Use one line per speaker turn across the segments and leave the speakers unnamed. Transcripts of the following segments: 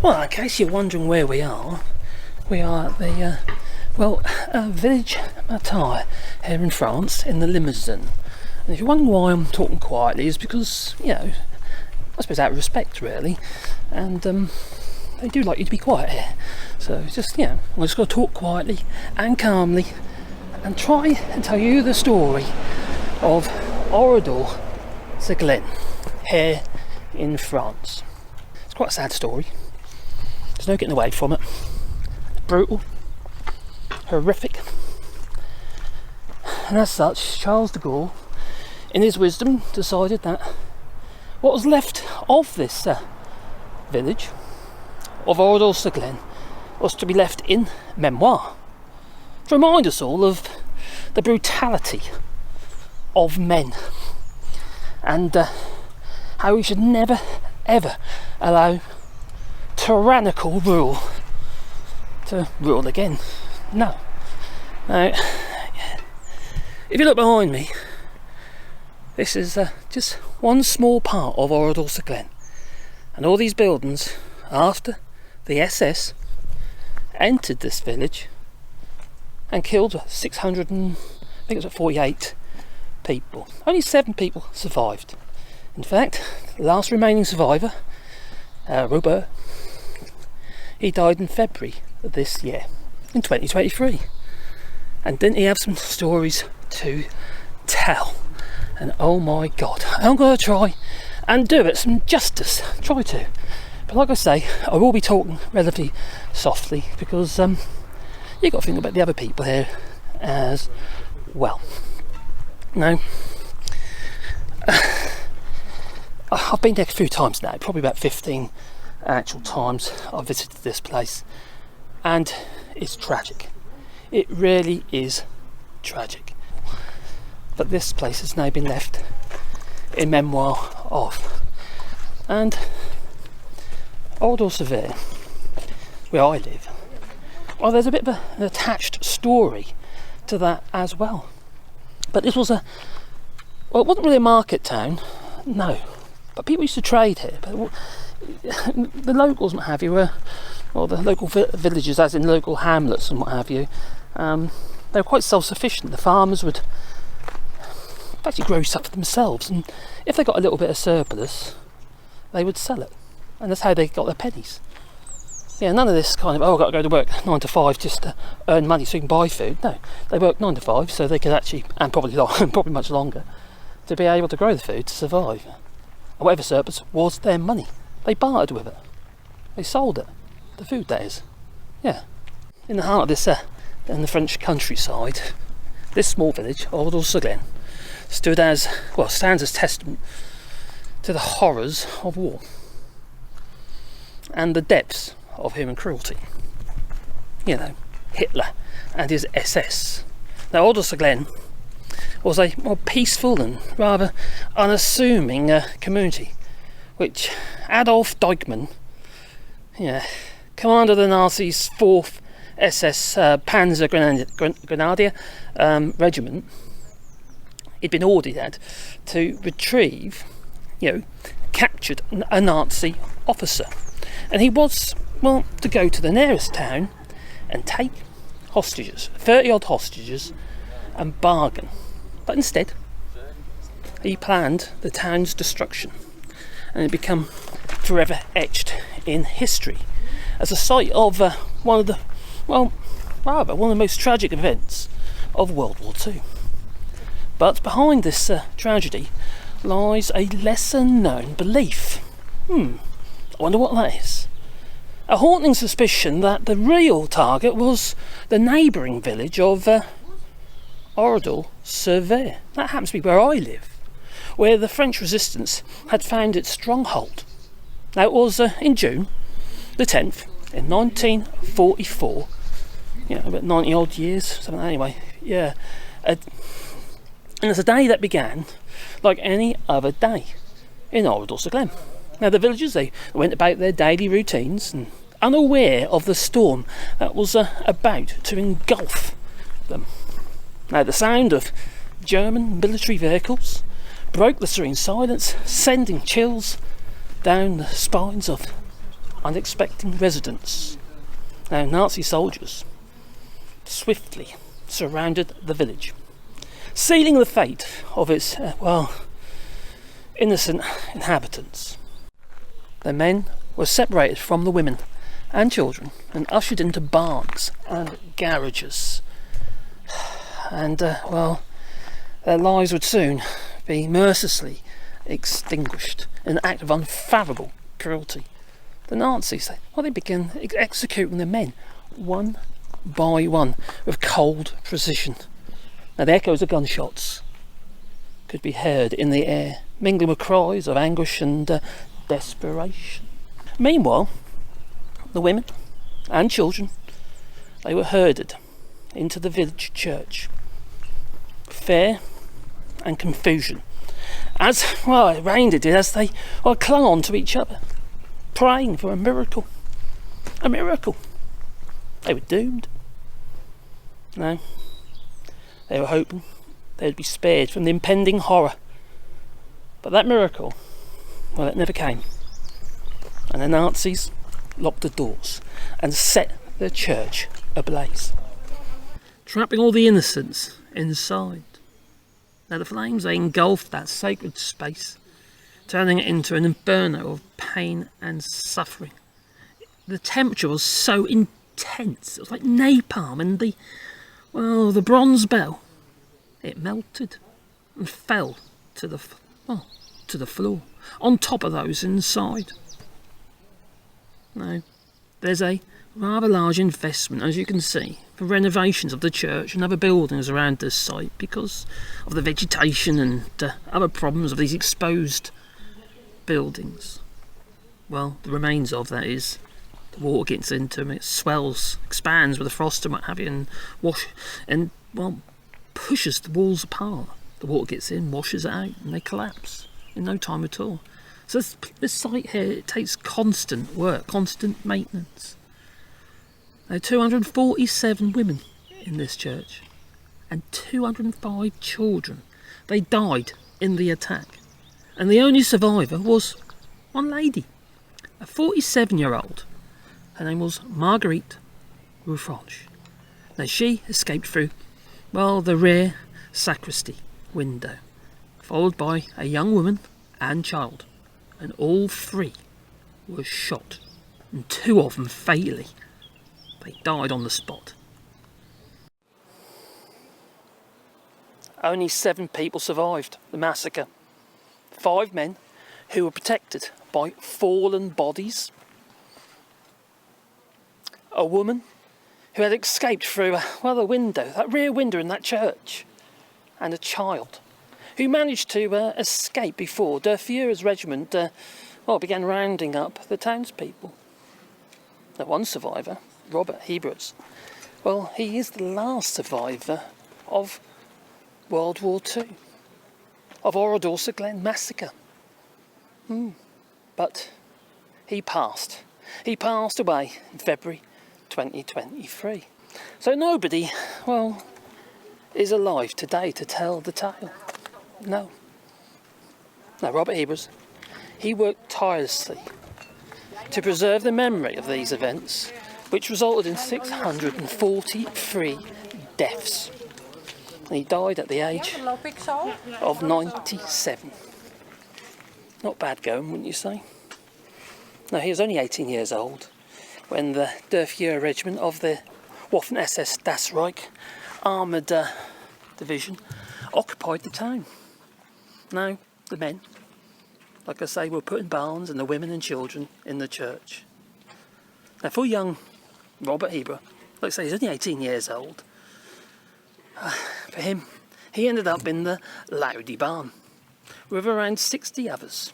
Well, in case you're wondering where we are at the, village Massacre here in France, in the Limousin. And if you're wondering why I'm talking quietly, it's because, I suppose out of respect really, and they do like you to be quiet here. So it's just, I'm just going to talk quietly and calmly and try and tell you the story of Oradour-sur-Glane here in France. It's quite a sad story. There's no getting away from it. It's brutal, horrific, and as such, Charles de Gaulle, in his wisdom, decided that what was left of this village of Oradour-sur-Glane was to be left in memoir, to remind us all of the brutality of men and how we should never ever allow tyrannical rule to rule again. No. Now, if you look behind me, this is just one small part of Oradour-sur-Glane, and all these buildings after the SS entered this village and killed 48 people. Only 7 people survived. In fact, the last remaining survivor, Robert, he died in February of this year, in 2023. And didn't he have some stories to tell? And oh my God, I'm going to try and do it some justice. Try to. But like I say, I will be talking relatively softly because you've got to think about the other people here as well. Now, I've been there a few times now, probably about 15 actual times I've visited this place, and it's tragic. It really is tragic. But this place has now been left in memoir of. And Oradour-sur-Vayres, where I live, well, there's a bit of an attached story to that as well. But this was it wasn't really a market town, no. But people used to trade here. But the locals and what have you were, the local villages, as in local hamlets and what have you, they were quite self-sufficient. The farmers would actually grow stuff for themselves, and if they got a little bit of surplus, they would sell it, and that's how they got their pennies. Yeah, none of this kind of, I've got to go to work 9 to 5 just to earn money so you can buy food. No, they worked 9 to 5 so they could actually, and probably much longer, to be able to grow the food to survive. And whatever surplus was their money. They bartered with it. They sold it. The food, that is. Yeah. In the heart of this, in the French countryside, this small village, Oradour-sur-Glane, stands as testament to the horrors of war and the depths of human cruelty. Hitler and his SS. Now, Oradour-sur-Glane was a more peaceful and rather unassuming community, which Adolf Diekmann, commander of the Nazis' 4th SS panzer grenadier regiment, he'd been ordered to retrieve, captured a Nazi officer, and he was to go to the nearest town and take hostages, 30 odd hostages, and bargain. But instead, he planned the town's destruction, and it became forever etched in history as a site of one of the most tragic events of World War II. But behind this tragedy lies a lesser known belief. I wonder what that is. A haunting suspicion that the real target was the neighbouring village of Oradour-sur-Vayres. That happens to be where I live, where the French resistance had found its stronghold. Now, it was in June the 10th in 1944, about 90 odd years, something anyway, and it's a day that began like any other day in Oradour-sur-Glane. Now, the villagers, they went about their daily routines, and unaware of the storm that was about to engulf them. Now, the sound of German military vehicles broke the serene silence, sending chills down the spines of unsuspecting residents. Now, Nazi soldiers swiftly surrounded the village, sealing the fate of its, innocent inhabitants. The men were separated from the women and children and ushered into barns and garages. And, their lives would soon be mercilessly extinguished in an act of unfathomable cruelty. The Nazis, they began executing the men one by one with cold precision. Now the echoes of gunshots could be heard in the air, mingling with cries of anguish and desperation. Meanwhile, the women and children, they were herded into the village church. Fear and confusion, as it reigned it as they clung on to each other, praying for a miracle. A miracle. They were doomed. No, they were hoping they would be spared from the impending horror. But that miracle, it never came. And the Nazis locked the doors and set the church ablaze, trapping all the innocents inside. Now the flames, they engulfed that sacred space, turning it into an inferno of pain and suffering. The temperature was so intense, it was like napalm, and the bronze bell, it melted and fell to the floor, on top of those inside. Now, there's a rather large investment, as you can see, for renovations of the church and other buildings around this site because of the vegetation and other problems of these exposed buildings. Well, the remains of that is the water gets into them, it swells, expands with the frost and what have you, and pushes the walls apart. The water gets in, washes it out, and they collapse in no time at all. So this site here, it takes constant work, constant maintenance. There are 247 women in this church and 205 children. They died in the attack. And the only survivor was one lady, a 47-year-old. Her name was Marguerite Ruffranche. Now she escaped through, the rear sacristy window, followed by a young woman and child. And all three were shot, and two of them fatally. They died on the spot. Only 7 people survived the massacre. 5 men who were protected by fallen bodies. A woman who had escaped through the window, that rear window in that church. And a child who managed to escape before Der Führer's regiment began rounding up the townspeople. That one survivor, Robert Hebers, he is the last survivor of World War II, of Oradour-sur-Glane massacre. But he passed. He passed away in February 2023. So nobody, is alive today to tell the tale. No. Now, Robert Hebers, he worked tirelessly to preserve the memory of these events, which resulted in 643 deaths. And he died at the age of 97. Not bad going, wouldn't you say? No, he was only 18 years old when the Der Führer regiment of the Waffen-SS Das Reich armoured division occupied the town. Now, the men, like I say, were put in barns, and the women and children in the church. Now, for young Robert Heber, like I say, he's only 18 years old. For him, he ended up in the Lowdy barn with around 60 others,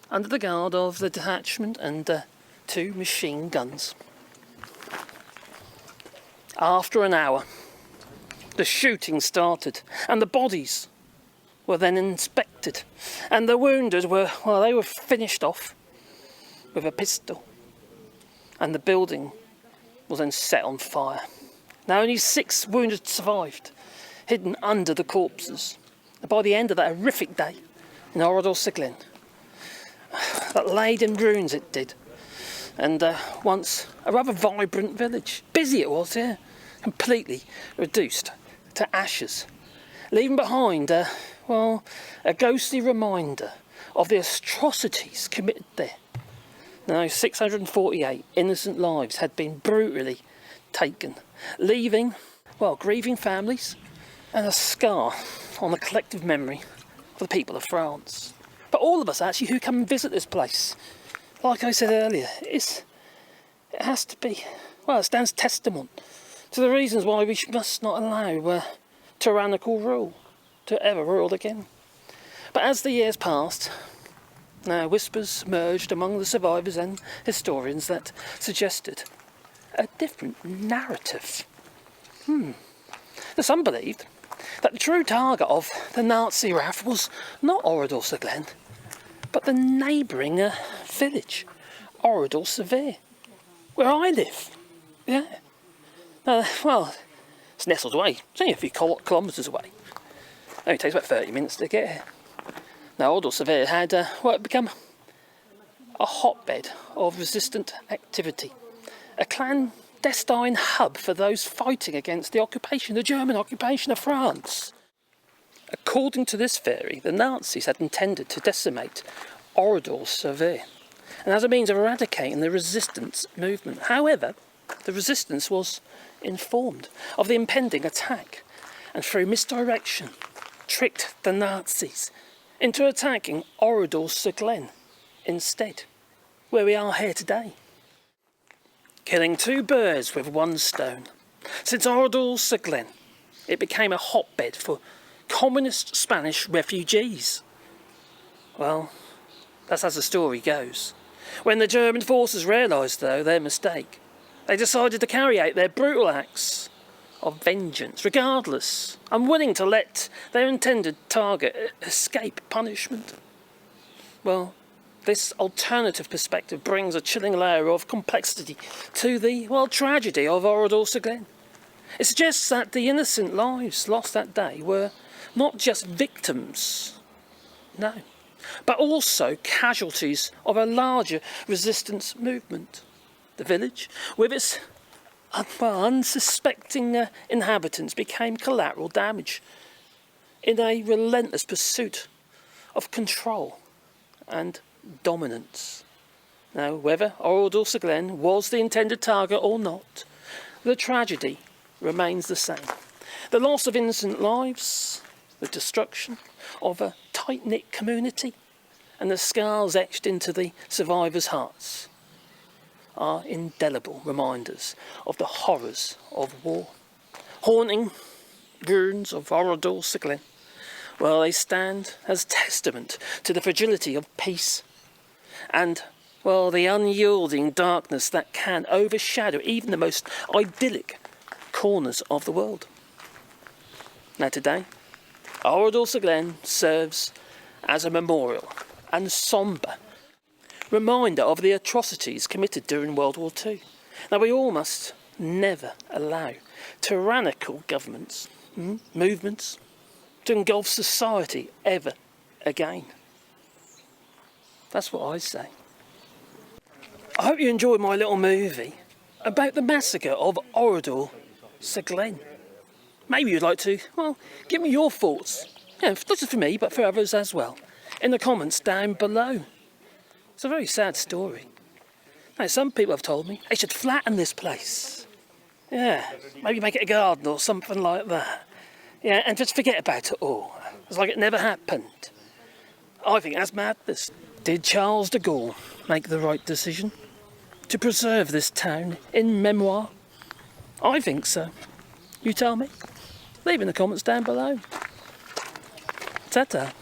under the guard of the detachment and 2 machine guns. After an hour, the shooting started, and the bodies were then inspected, and the wounded were finished off with a pistol, and the building was then set on fire. Now only 6 wounded survived, hidden under the corpses. And by the end of that horrific day in Oradour-sur-Glane, that laid in ruins it did, and once a rather vibrant village. Busy it was, yeah, completely reduced to ashes, leaving behind a ghostly reminder of the atrocities committed there. Now, 648 innocent lives had been brutally taken, leaving, grieving families and a scar on the collective memory of the people of France. But all of us, actually, who come and visit this place, like I said earlier, it has to be, it stands testament to the reasons why we must not allow tyrannical rule to ever rule again. But as the years passed, now whispers emerged among the survivors and historians that suggested a different narrative. Some believed that the true target of the Nazi wrath was not Oradour-sur-Glane, but the neighbouring village, Oradour-sur-Vayres, where I live. Yeah. It's nestled away. It's only a few kilometres away. It only takes about 30 minutes to get here. Now, Oradour-sur-Vayres had become a hotbed of resistant activity, a clandestine hub for those fighting against the German occupation of France. According to this theory, the Nazis had intended to decimate Oradour-sur-Vayres, and as a means of eradicating the resistance movement. However, the resistance was informed of the impending attack, and through misdirection, tricked the Nazis into attacking Oradour-sur-Glane instead, where we are here today. Killing two birds with one stone. Since Oradour-sur-Glane, it became a hotbed for communist Spanish refugees. Well, that's as the story goes. When the German forces realised, though, their mistake, they decided to carry out their brutal acts of vengeance, regardless, unwilling to let their intended target escape punishment. Well, this alternative perspective brings a chilling layer of complexity to the, tragedy of Oradour-sur-Glane. It suggests that the innocent lives lost that day were not just victims, no, but also casualties of a larger resistance movement. The village, with its unsuspecting inhabitants, became collateral damage in a relentless pursuit of control and dominance. Now, whether Oradour-sur-Glane was the intended target or not, the tragedy remains the same. The loss of innocent lives, the destruction of a tight-knit community, and the scars etched into the survivors' hearts are indelible reminders of the horrors of war. Haunting ruins of Oradour-sur-Glane, they stand as testament to the fragility of peace and, the unyielding darkness that can overshadow even the most idyllic corners of the world. Now today, Oradour-sur-Glane serves as a memorial and sombre reminder of the atrocities committed during World War II. Now we all must never allow tyrannical governments, movements, to engulf society ever again. That's what I say. I hope you enjoyed my little movie about the massacre of Oradour-sur-Glane. Maybe you'd like to, give me your thoughts, not just for me, but for others as well, in the comments down below. It's a very sad story. Now, some people have told me they should flatten this place. Yeah, maybe make it a garden or something like that. Yeah, and just forget about it all. It's like it never happened. I think that's madness. Did Charles de Gaulle make the right decision to preserve this town in memoir? I think so. You tell me. Leave in the comments down below. Ta-ta.